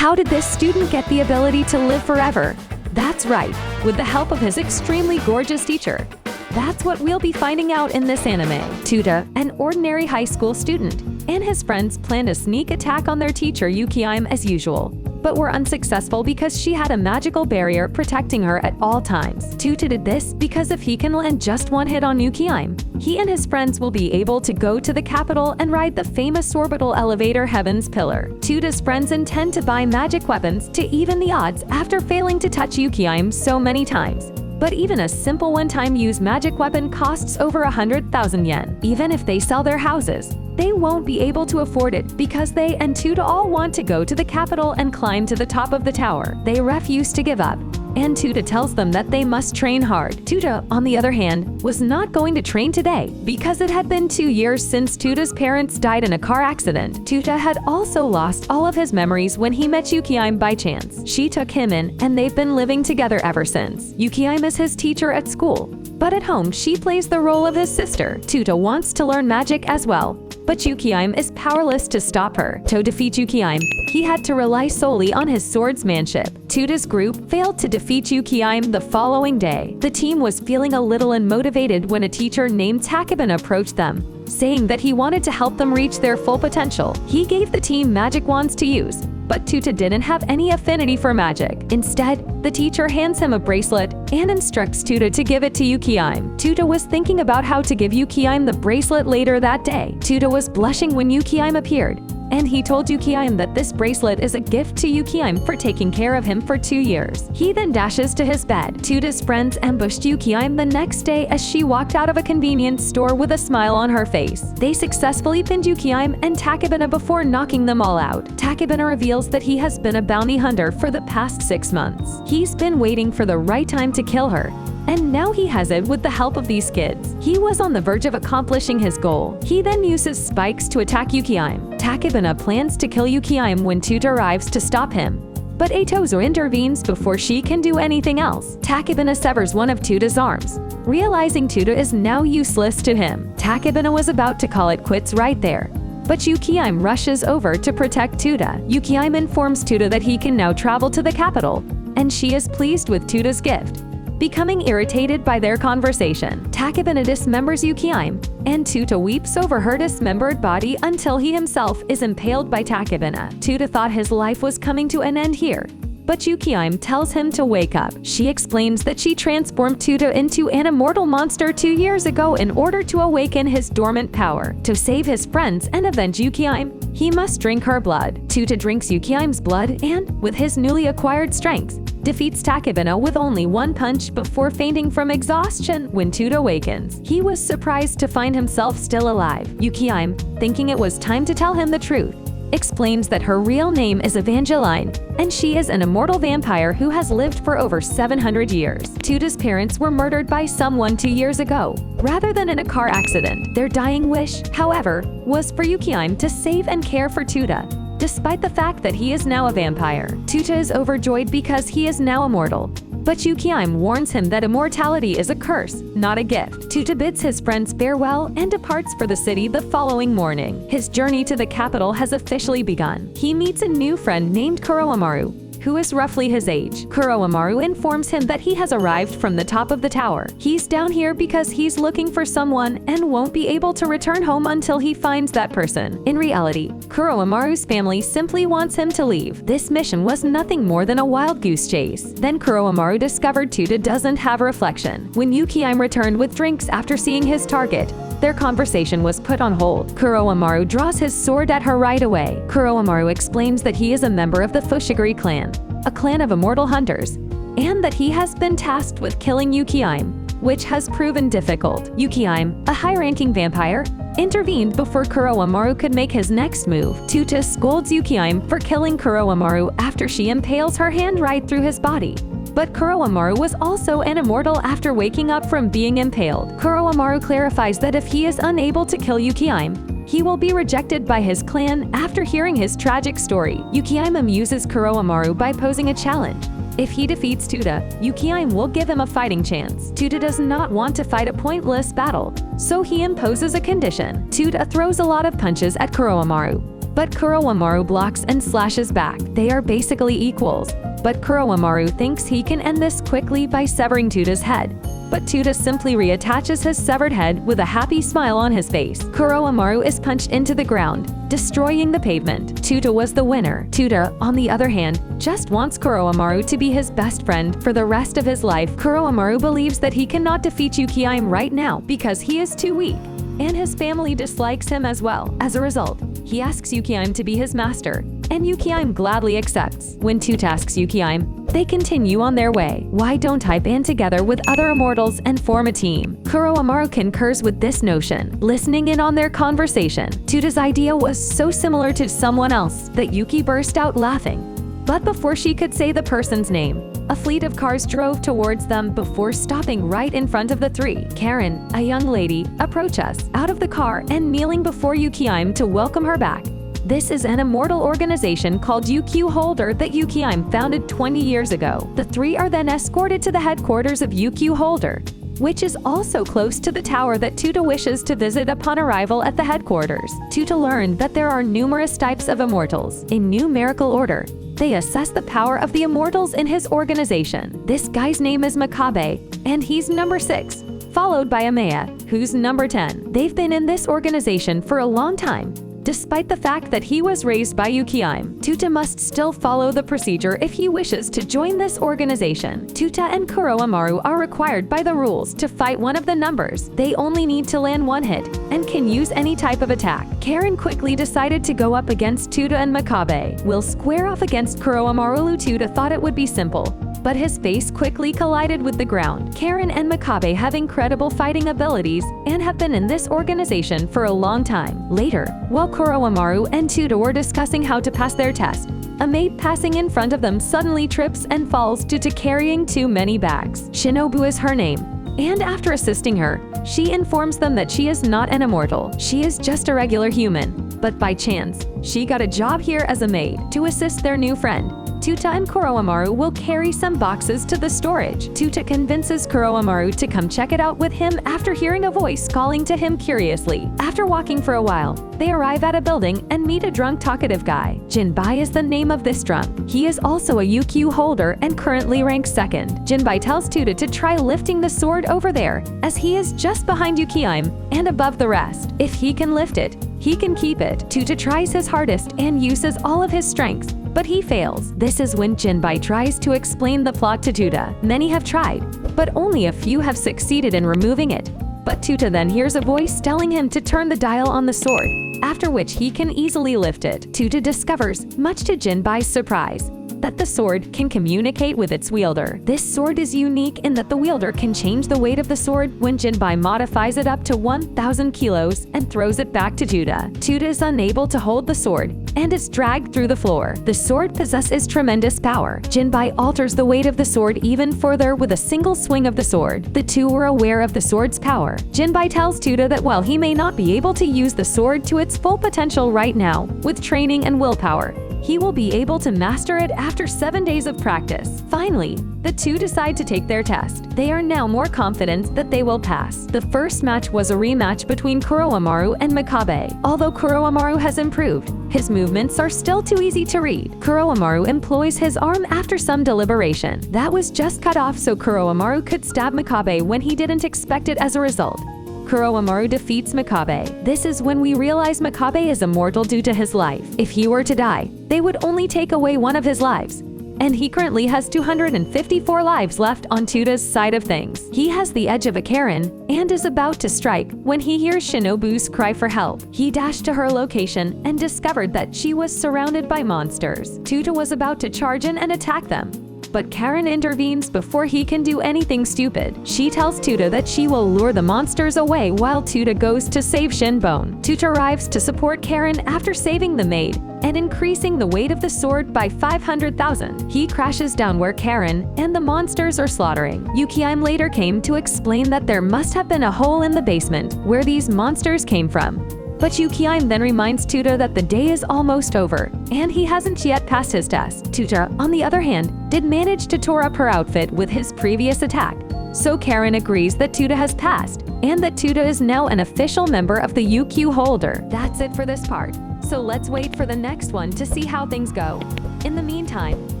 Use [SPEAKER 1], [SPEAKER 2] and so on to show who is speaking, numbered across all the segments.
[SPEAKER 1] How did this student get the ability to live forever? That's right, with the help of his extremely gorgeous teacher. That's what we'll be finding out in this anime. Touta, an ordinary high school student, and his friends planned a sneak attack on their teacher Yukihime as usual, but were unsuccessful because she had a magical barrier protecting her at all times. Touta did this because if he can land just one hit on Yukihime, he and his friends will be able to go to the capital and ride the famous orbital elevator Heaven's Pillar. Touta's friends intend to buy magic weapons to even the odds after failing to touch Yukihime so many times. But even a simple one-time use magic weapon costs over 100,000 yen. Even if they sell their houses, they won't be able to afford it because they and Touta all want to go to the capital and climb to the top of the tower. They refuse to give up, and Touta tells them that they must train hard. Touta, on the other hand, was not going to train today because it had been 2 years since Touta's parents died in a car accident. Touta had also lost all of his memories when he met Yukihime by chance. She took him in, and they've been living together ever since. Yukihime is his teacher at school, but at home she plays the role of his sister. Touta wants to learn magic as well, but Yukihime is powerless to stop her. To defeat Yukihime, he had to rely solely on his swordsmanship. Touta's group failed to defeat Yukihime the following day. The team was feeling a little unmotivated when a teacher named Takeben approached them, saying that he wanted to help them reach their full potential. He gave the team magic wands to use, but Touta didn't have any affinity for magic. Instead, the teacher hands him a bracelet and instructs Touta to give it to Yukihime. Touta was thinking about how to give Yukihime the bracelet later that day. Touta was blushing when Yukihime appeared, and he told Yukihime that this bracelet is a gift to Yukihime for taking care of him for 2 years. He then dashes to his bed. Touta's friends ambushed Yukihime the next day as she walked out of a convenience store with a smile on her face. They successfully pinned Yukihime and Takebana before knocking them all out. Takebana reveals that he has been a bounty hunter for the past 6 months. He's been waiting for the right time to kill her, and now he has it with the help of these kids. He was on the verge of accomplishing his goal. He then uses spikes to attack Yukihime. Takebana plans to kill Yukihime when Touta arrives to stop him, but Eitozo intervenes before she can do anything else. Takebana severs one of Touta's arms. Realizing Touta is now useless to him, Takebana was about to call it quits right there, but Yukihime rushes over to protect Touta. Yukihime informs Touta that he can now travel to the capital, and she is pleased with Touta's gift. Becoming irritated by their conversation, Takebana dismembers Yukihime, and Touta weeps over her dismembered body until he himself is impaled by Takebana. Touta thought his life was coming to an end here, but Yukihime tells him to wake up. She explains that she transformed Touta into an immortal monster 2 years ago in order to awaken his dormant power. To save his friends and avenge Yukihime, he must drink her blood. Touta drinks Yukihime's blood and, with his newly acquired strength, defeats Takebana with only one punch before fainting from exhaustion when Touta awakens. He was surprised to find himself still alive. Yukihime, thinking it was time to tell him the truth, explains that her real name is Evangeline, and she is an immortal vampire who has lived for over 700 years. Touta's parents were murdered by someone 2 years ago, rather than in a car accident. Their dying wish, however, was for Yukihime to save and care for Touta, despite the fact that he is now a vampire. Touta is overjoyed because he is now immortal, but Yukihime warns him that immortality is a curse, not a gift. Touta bids his friends farewell and departs for the city the following morning. His journey to the capital has officially begun. He meets a new friend named Kuroamaru, who is roughly his age. Kuroamaru informs him that he has arrived from the top of the tower. He's down here because he's looking for someone and won't be able to return home until he finds that person. In reality, Kuroamaru's family simply wants him to leave. This mission was nothing more than a wild goose chase. Then Kuroamaru discovered Touta doesn't have a reflection. When Yukihime returned with drinks after seeing his target, their conversation was put on hold. Kuroamaru draws his sword at her right away. Kuroamaru explains that he is a member of the Fushiguri clan, a clan of immortal hunters, and that he has been tasked with killing Yukihime, which has proven difficult. Yukihime, a high-ranking vampire, intervened before Kuroamaru could make his next move. Touta scolds Yukihime for killing Kuroamaru after she impales her hand right through his body. But Kuroamaru was also an immortal after waking up from being impaled. Kuroamaru clarifies that if he is unable to kill Yukihime, he will be rejected by his clan after hearing his tragic story. Yukihime amuses Kuroamaru by posing a challenge. If he defeats Touta, Yukihime will give him a fighting chance. Touta does not want to fight a pointless battle, so he imposes a condition. Touta throws a lot of punches at Kuroamaru, but Kuroamaru blocks and slashes back. They are basically equals, but Kuroamaru thinks he can end this quickly by severing Touta's head. But Touta simply reattaches his severed head with a happy smile on his face. Kuroamaru is punched into the ground, destroying the pavement. Touta was the winner. Touta, on the other hand, just wants Kuroamaru to be his best friend for the rest of his life. Kuroamaru believes that he cannot defeat Yukihime right now because he is too weak, and his family dislikes him as well. As a result, he asks Yukihime to be his master, and Yukihime gladly accepts. When Touta asks Yukihime, they continue on their way. Why don't I band together with other immortals and form a team? Kuroamaru concurs with this notion, listening in on their conversation. Touta's idea was so similar to someone else that Yuki burst out laughing. But before she could say the person's name, a fleet of cars drove towards them before stopping right in front of the three. Karen, a young lady, approached us out of the car and kneeling before Yukihime to welcome her back. This is an immortal organization called UQ Holder that Yukihime founded 20 years ago. The three are then escorted to the headquarters of UQ Holder, which is also close to the tower that Touta wishes to visit upon arrival at the headquarters. Touta learned that there are numerous types of immortals. In numerical order, they assess the power of the immortals in his organization. This guy's name is Makabe, and he's number 6, followed by Amaya, who's number 10. They've been in this organization for a long time. Despite the fact that he was raised by Yukihime, Touta must still follow the procedure if he wishes to join this organization. Touta and Kuroamaru are required by the rules to fight one of the numbers. They only need to land one hit and can use any type of attack. Karen quickly decided to go up against Touta, and Makabe will square off against Kuroamaru. Touta thought it would be simple, but his face quickly collided with the ground. Karen and Makabe have incredible fighting abilities and have been in this organization for a long time. Later, while Kuroamaru and Touta were discussing how to pass their test, a maid passing in front of them suddenly trips and falls due to carrying too many bags. Shinobu is her name, and after assisting her, she informs them that she is not an immortal. She is just a regular human, but by chance, she got a job here as a maid to assist their new friend. Touta and Kuroamaru will carry some boxes to the storage. Touta convinces Kuroamaru to come check it out with him after hearing a voice calling to him curiously. After walking for a while, they arrive at a building and meet a drunk talkative guy. Jinbai is the name of this drunk. He is also a UQ holder and currently ranks 2nd. Jinbai tells Touta to try lifting the sword over there, as he is just behind Yukihime and above the rest. If he can lift it, he can keep it. Touta tries his hardest and uses all of his strength, but he fails. This is when Jinbai tries to explain the plot to Touta. Many have tried, but only a few have succeeded in removing it. But Touta then hears a voice telling him to turn the dial on the sword, after which he can easily lift it. Touta discovers, much to Jinbai's surprise, that the sword can communicate with its wielder. This sword is unique in that the wielder can change the weight of the sword when Jinbai modifies it up to 1,000 kilos and throws it back to Touta. Touta is unable to hold the sword and is dragged through the floor. The sword possesses tremendous power. Jinbai alters the weight of the sword even further with a single swing of the sword. The two were aware of the sword's power. Jinbai tells Touta that while he may not be able to use the sword to its full potential right now, with training and willpower, he will be able to master it after 7 days of practice. Finally, the two decide to take their test. They are now more confident that they will pass. The first match was a rematch between Kuroamaru and Makabe. Although Kuroamaru has improved, his movements are still too easy to read. Kuroamaru employs his arm after some deliberation. That was just cut off so Kuroamaru could stab Makabe when he didn't expect it. As a result, Kuroamaru defeats Makabe. This is when we realize Makabe is immortal due to his life. If he were to die, they would only take away one of his lives, and he currently has 254 lives left on Touta's side of things. He has the edge of a Karen and is about to strike when he hears Shinobu's cry for help. He dashed to her location and discovered that she was surrounded by monsters. Touta was about to charge in and attack them, but Karen intervenes before he can do anything stupid. She tells Touta that she will lure the monsters away while Touta goes to save Shinbone. Touta arrives to support Karen after saving the maid and increasing the weight of the sword by 500,000. He crashes down where Karen and the monsters are slaughtering. Yukihime later came to explain that there must have been a hole in the basement where these monsters came from. But Yukihime then reminds Touta that the day is almost over, and he hasn't yet passed his test. Touta, on the other hand, did manage to tore up her outfit with his previous attack, so Karen agrees that Touta has passed, and that Touta is now an official member of the UQ Holder. That's it for this part. So let's wait for the next one to see how things go. In the meantime,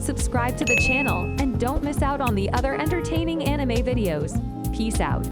[SPEAKER 1] subscribe to the channel and don't miss out on the other entertaining anime videos. Peace out.